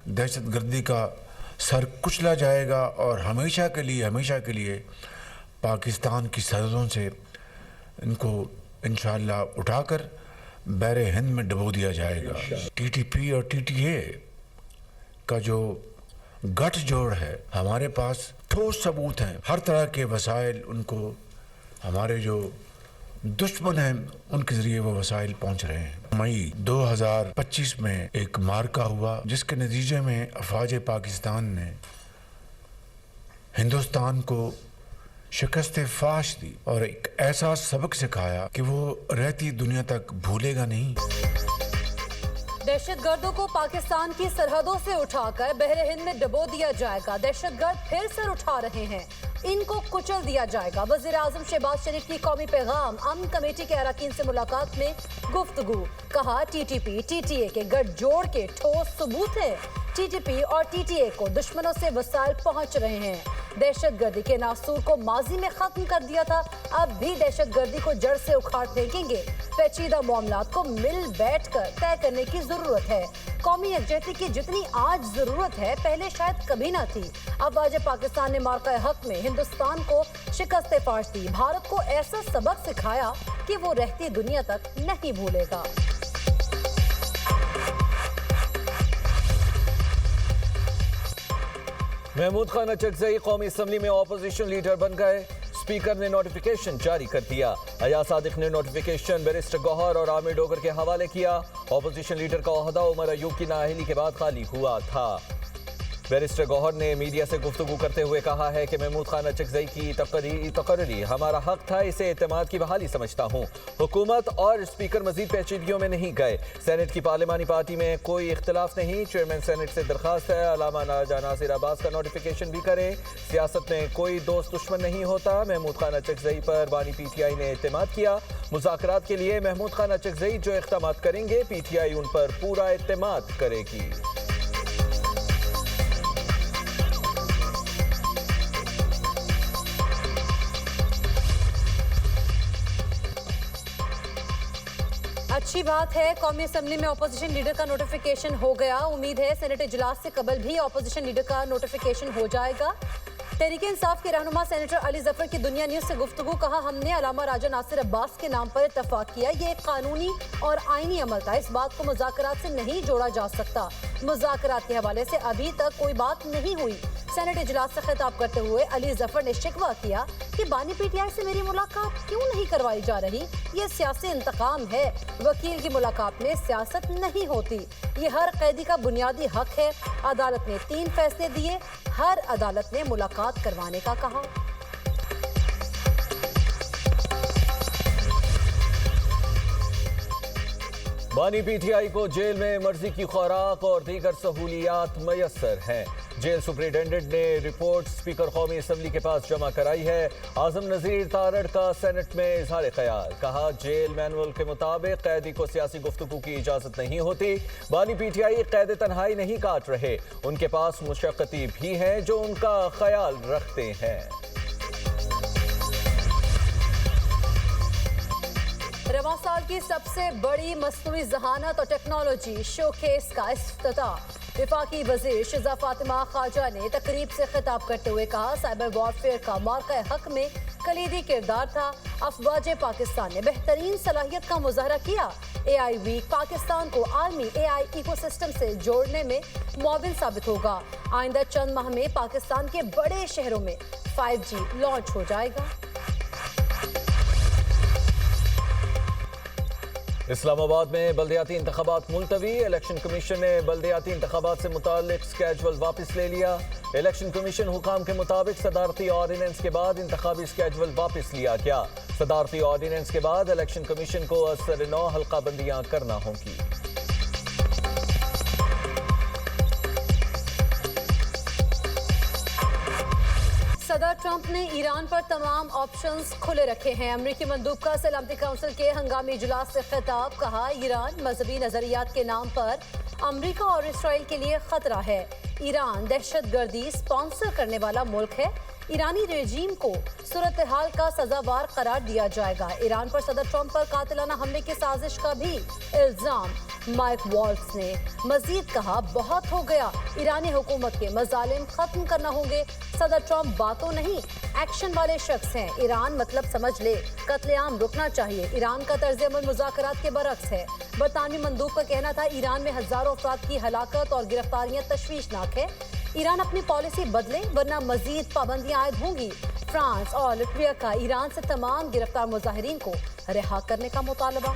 दहशत गर्दी का सर कुचला जाएगा और हमेशा के लिए पाकिस्तान की सरहदों से इनको इंशाअल्लाह उठाकर बहरे हिंद में डुबो दिया जाएगा। टीटीपी और टीटीए का जो गठजोड़ है, हमारे पास ठोस सबूत हैं, हर तरह के वसाइल उनको हमारे जो दुश्मन हैं उनके ज़रिए वो वसाइल पहुंच रहे हैं। मई 2025 में एक मार्का हुआ जिसके नतीजे में अफवाज पाकिस्तान ने हिंदुस्तान को शिकस्त फाश दी और एक ऐसा सबक सिखाया कि वो रहती दुनिया तक भूलेगा नहीं। दहशतगर्दों को पाकिस्तान की सरहदों से उठाकर बहरे हिंद में डुबो दिया जाएगा। दहशतगर्द फिर सर उठा रहे हैं, इनको कुचल दिया जाएगा। वज़ीर आज़म शहबाज शरीफ की कौमी पैगाम अमन कमेटी के अरकान से मुलाकात में गुफ्तगू। कहा टीटीपी टीटीए के गठजोड़ के ठोस सबूत है। टीटीपी और टीटीए को दुश्मनों से वसाइल पहुंच रहे हैं। दहशतगर्दी के नासूर को माजी में खत्म कर दिया था, अब भी दहशतगर्दी को जड़ से उखाड़ फेंकेंगे। पेचीदा मामलात को मिल बैठ कर तय करने की जरूरत है। कौमी यकजहती की जितनी आज जरूरत है पहले शायद कभी ना थी। अब आज पाकिस्तान ने मार्का हक में हिंदुस्तान को शिकस्त फाश दी, भारत को ऐसा सबक सिखाया कि वो रहती दुनिया तक नहीं भूलेगा। महमूद खान अचकजई कौमी असम्बली में अपोजिशन लीडर बन गए। स्पीकर ने नोटिफिकेशन जारी कर दिया। अयाज सादिक ने नोटिफिकेशन बैरिस्टर गौहर और आमिर डोगर के हवाले किया। अपोजिशन लीडर का ओहदा उमर अयूब की नाअहली के बाद खाली हुआ था। बैरिस्टर गौहर ने मीडिया से गुफ्तगू करते हुए कहा है कि महमूद खान अचकजई की तकर्री हमारा हक था, इसे एतमाद की बहाली समझता हूँ। हुकूमत और स्पीकर मजीद पेचीदगियों में नहीं गए। सेनेट की पार्लिमानी पार्टी में कोई इख्तलाफ नहीं। चेयरमैन सेनेट से दरखास्त है अलामा नासिर अब्बास का नोटिफिकेशन भी करें। सियासत में कोई दोस्त दुश्मन नहीं होता। महमूद खान अचकजई पर बानी पीटीआई ने एतमाद किया। मुज़ाकरात के लिए महमूद खान अचकजई जो इक़दामात करेंगे पीटीआई उन पर पूरा एतमाद करेगी। अच्छी बात है, कौमी असम्बली में अपोजिशन लीडर का नोटिफिकेशन हो गया। उम्मीद है सेनेट इजलास से कबल भी अपोजिशन लीडर का नोटिफिकेशन हो जाएगा। तहरीक इंसाफ के रहनुमा सेनेटर अली जफर की दुनिया न्यूज से गुफ्तगू। कहा हमने अलामा राजा नासिर अब्बास के नाम पर इत्तफाक किया, ये एक कानूनी और आईनी अमल था, इस बात को मुज़ाकरात से नहीं जोड़ा जा सकता। मुज़ाकरात के हवाले से अभी तक कोई बात नहीं हुई। सेनेट इजलास से खिताब करते हुए अली जफर ने शिकवा किया कि बानी पीटीआई से मेरी मुलाकात क्यों नहीं करवाई जा रही, ये सियासी इंतकाम है। वकील की मुलाकात में सियासत नहीं होती, ये हर कैदी का बुनियादी हक है। अदालत ने 3 फैसले दिए, हर अदालत ने मुलाकात करवाने का कहा। बानी पीटीआई को जेल में मर्जी की खुराक और दीगर सहूलियात मयसर हैं। जेल सुप्रिंटेंडेंट ने रिपोर्ट स्पीकर कौमी असम्बली के पास जमा कराई है। आजम नजीर तारड़ का सेनेट में इजहार ख्याल। कहा जेल मैनुअल के मुताबिक कैदी को सियासी गुफ्तगू की इजाजत नहीं होती। बानी पीटीआई कैद तन्हाई नहीं काट रहे, उनके पास मुशक्कती भी हैं जो उनका ख्याल रखते हैं। रवां साल की सबसे बड़ी मसनूई ज़हानत और टेक्नोलॉजी शोकेस का इफ्तिताह। वफाकी वज़ीर शिज़ा फातिमा ख्वाजा ने तकरीब से खिताब करते हुए कहा साइबर वॉरफेयर का मार्का हक में कलीदी किरदार था। अफवाज पाकिस्तान ने बेहतरीन सलाहियत का मुजाहरा किया। AI वीक पाकिस्तान को आलमी AI इकोसिस्टम से जोड़ने में मुआविन साबित होगा। आइंदा चंद माह में पाकिस्तान के बड़े शहरों में 5G लॉन्च हो जाएगा। इस्लामाबाद में बल्दियाती इंतखाबात मुलतवी। इलेक्शन कमीशन ने बल्दियाती इंतखाबात से मुताल्लिक स्केजुअल वापस ले लिया। इलेक्शन कमीशन हुकाम के मुताबिक सदारती ऑर्डिनेंस के बाद इंतखाबी स्केजुअल वापस लिया गया। सदारती ऑर्डिनेंस के बाद इलेक्शन कमीशन को असर 9 हल्का बंदियां करना होंगी। सदर ट्रंप ने ईरान पर तमाम ऑप्शंस खुले रखे हैं। अमेरिकी मंदूब का सलामती काउंसिल के हंगामी इजलास से खिताब। कहा ईरान मजहबी नजरियात के नाम पर अमेरिका और इसराइल के लिए खतरा है। ईरान दहशतगर्दी स्पॉन्सर करने वाला मुल्क है। ईरानी रेजीम को सूरत हाल का सजावार करार दिया जाएगा। ईरान पर सदर ट्रंप पर कातिलाना हमले की साजिश का भी इल्जाम। माइक वॉल्स ने मजीद कहा, बहुत हो गया, ईरानी हुकूमत के मजालिम खत्म करना होंगे। सदर ट्रंप बातों नहीं एक्शन वाले शख्स हैं। ईरान मतलब समझ ले, कत्लेआम रुकना चाहिए। ईरान का तर्ज अमल मुज़ाकरात के बरक्स है। बरतानवी मंदूब का कहना था ईरान में हजारों अफराद की हलाकत और गिरफ्तारियां तशवीशनाक है। ईरान अपनी पॉलिसी बदले वरना मजीद पाबंदियां आयद होंगी। फ्रांस और लिटविया का ईरान से तमाम गिरफ्तार मुजाहिरीन को रिहा करने का मुतालबा।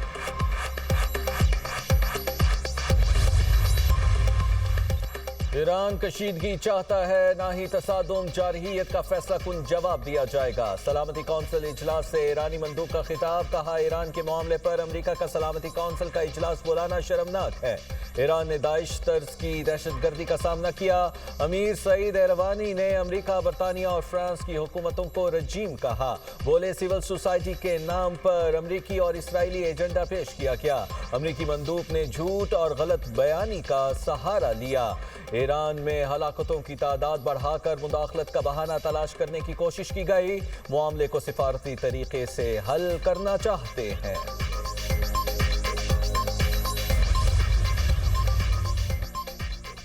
ईरान कशीदगी चाहता है, ना ही तसादुम। जारहियत का फैसला कुन जवाब दिया जाएगा। सलामती कौंसिल इजलास से ईरानी मंदूब का खिताब। कहा, ईरान के मामले पर अमेरिका का सलामती कौंसिल का इजलास बुलाना शर्मनाक है। ईरान ने दाइश तर्ज की दहशतगर्दी का सामना किया। अमीर सईद एरवानी ने अमेरिका, बरतानिया और फ्रांस की हुकूमतों को रजीम कहा। बोले, सिविल सोसाइटी के नाम पर अमरीकी और इसराइली एजेंडा पेश किया गया। अमरीकी मंदूब ने झूठ और गलत बयानी का सहारा लिया। ईरान में हलाकतों की तादाद बढ़ाकर मुदाखलत का बहाना तलाश करने की कोशिश की गई। मामले को सिफारती तरीके से हल करना चाहते हैं।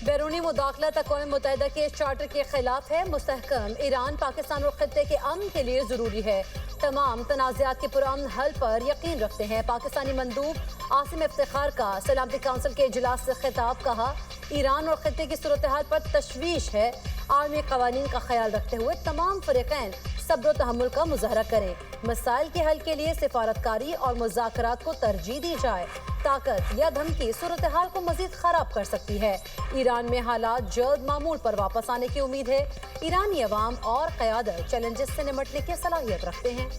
बैरूनी मुदाखलत अक़वाम मुत्तहिदा के चार्टर के खिलाफ है। मुस्तहकम ईरान पाकिस्तान और खित्ते के अमन के लिए जरूरी है। तमाम तनाज़ात के पुरअमन हल पर यकीन रखते हैं। पाकिस्तानी मंदूब आसिम इफ्तिखार का सलामती काउंसिल के इजलास से खिताब। कहा, ईरान और खित्ते की सूरत हाल पर तशवीश है। आलमी कवानीन का ख्याल रखते हुए तमाम फरीक़ैन सब्र तहम्मुल का मुजाहरा करें। मसाइल के हल के लिए सिफारतकारी और मुज़ाकरात को तरजीह दी जाए। ताकत या धमकी सूरत हाल को मजीद खराब कर सकती है। ईरान में हालात जल्द मामूल पर वापस आने की उम्मीद है। ईरानी अवाम और क़यादत चैलेंजेस से निमटने की सलाहियत रखते हैं।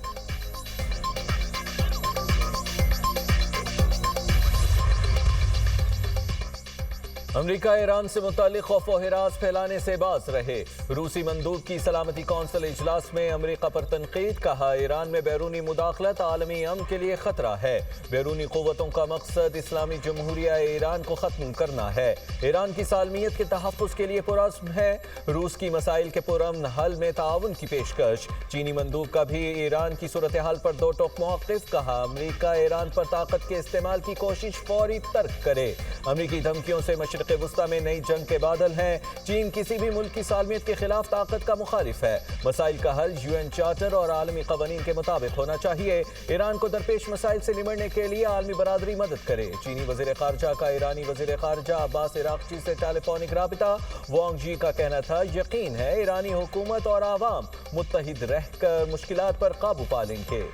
अमेरिका ईरान से मुताल्लिक खौफ व हिरास फैलाने से बाज रहे। रूसी मंदूब की सलामती कौंसिल इजलास में अमेरिका पर तनकीद। कहा, ईरान में बैरूनी मुदाखलत आलमी अमन के लिए खतरा है। बैरूनी क़ुव्वतों का मकसद इस्लामी जमहूरिया ईरान को ख़त्म करना है। ईरान की सालमियत के तहफ़्फ़ुज़ के लिए पुरअज़्म है। रूस की मसाइल के पुरअमन हल में ताउन की पेशकश। चीनी मंदूब का भी ईरान की सूरत हाल पर दो टोक मौक़िफ़। कहा, अमेरिका ईरान पर ताकत के इस्तेमाल की कोशिश फौरी तर्क करे। अमेरिकी धमकियों से मशरिक़ वुस्ता में नई जंग के बादल हैं। चीन किसी भी मुल्क की सालमियत के खिलाफ ताकत का मुखालिफ है। मसाइल का हल यूएन चार्टर और आलमी कवानीन के मुताबिक होना चाहिए। ईरान को दरपेश मसाइल से निमटने के लिए आलमी बरादरी मदद करे। चीनी वज़ीर ख़ारजा का ईरानी वज़ीर ख़ारजा अब्बास इराक़ची से टेलीफोनिक राबिता। वांग जी का कहना था, यकीन है ईरानी हुकूमत और आवाम मुत्तहिद रहकर मुश्किलात पर काबू पा लेंगे।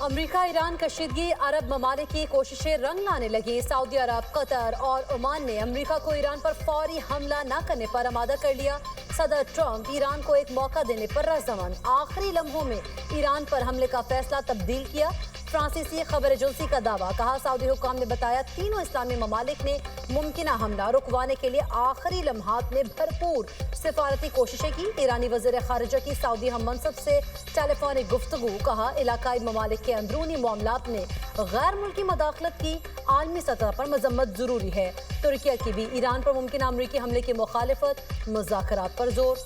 अमेरिका ईरान कशीदगी अरब ममालिक की कोशिशें रंग लाने लगी। सऊदी अरब, कतर और ओमान ने अमेरिका को ईरान पर फौरी हमला न करने पर आमादा कर लिया। सदर ट्रंप ईरान को एक मौका देने पर रज़ामंद। आखिरी लम्हों में ईरान पर हमले का फैसला तब्दील किया। फ्रांसीसी खबर एजेंसी का दावा। कहा, सऊदी हुक्काम ने बताया, तीनों इस्लामी ममालिक ने मुमकिना हमला रुकवाने के लिए आखिरी लम्हात में भरपूर सिफारती कोशिशें की। ईरानी वज़ीर ख़ारिजा की सऊदी हम मनसब से टेलीफोनिक गुफ्तगू। कहा, इलाकाई ममालिक के अंदरूनी मामलात में गैर मुल्की मदाखलत की आलमी सतह पर मजम्मत जरूरी है। तुर्किया की भी ईरान पर मुमकिन अमरीकी हमले की मुखालिफत। मुज़ाकरात पर जोर।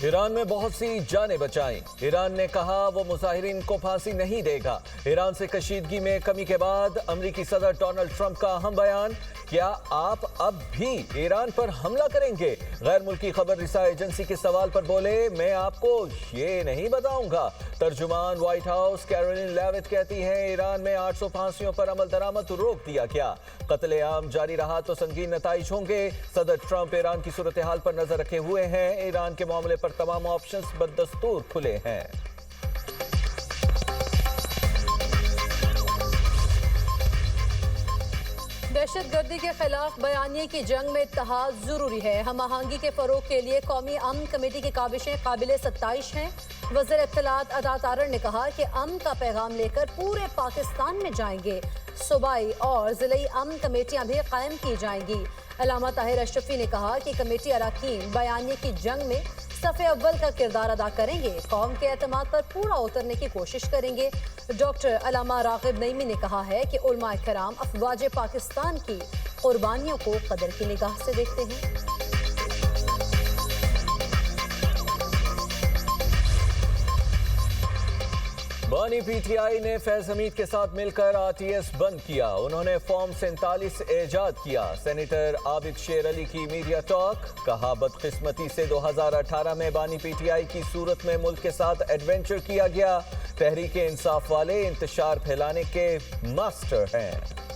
ईरान में बहुत सी जानें बचाएं। ईरान ने कहा, वो मुजाहिरीन को फांसी नहीं देगा। ईरान से कशीदगी में कमी के बाद अमरीकी सदर डोनाल्ड ट्रंप का अहम बयान। क्या आप अब भी ईरान पर हमला करेंगे? गैर मुल्की खबर रिसा एजेंसी के सवाल पर बोले, मैं आपको ये नहीं बताऊंगा। तर्जुमान व्हाइट हाउस कैरोलिन लेविट कहती हैं, ईरान में 800 फांसियों पर अमल दरामद रोक दिया गया। कत्लेआम जारी रहा तो संगीन नताइज होंगे। सदर ट्रंप ईरान की सूरत हाल पर नजर रखे हुए हैं। ईरान के मामले पर तमाम ऑप्शंस बदस्तूर खुले हैं। दहशतगर्दी के खिलाफ बयानिए की जंग में इत्तेहाद जरूरी है। हम आहंगी के फरोग के लिए कौमी अमन कमेटी की काबिशें काबिल सत्ताइश हैं। वज़ीर इत्तलात अता तारड़ ने कहा कि अमन का पैगाम लेकर पूरे पाकिस्तान में जाएंगे। सूबाई और ज़िलाई अमन कमेटियां भी कायम की जाएंगी। अल्लामा ताहिर अशरफी ने कहा कि कमेटी अरकान बयानिए की जंग में सफ़े अव्वल का किरदार अदा करेंगे, कौम के एतमाद पर पूरा उतरने की कोशिश करेंगे। डॉक्टर अलामा रागिब नईमी ने कहा है कि उलमा किराम अफवाज पाकिस्तान की कुर्बानियों को कदर की निगाह से देखते हैं। बानी पीटीआई ने फैज हमीद के साथ मिलकर आरटीएस बंद किया। उन्होंने फॉर्म 47 ऐजाद किया। सेनेटर आबिद शेर अली की मीडिया टॉक, कहा बदकिस्मती से 2018 में बानी पीटीआई की सूरत में मुल्क के साथ एडवेंचर किया गया। तहरीक इंसाफ वाले इंतशार फैलाने के मास्टर हैं।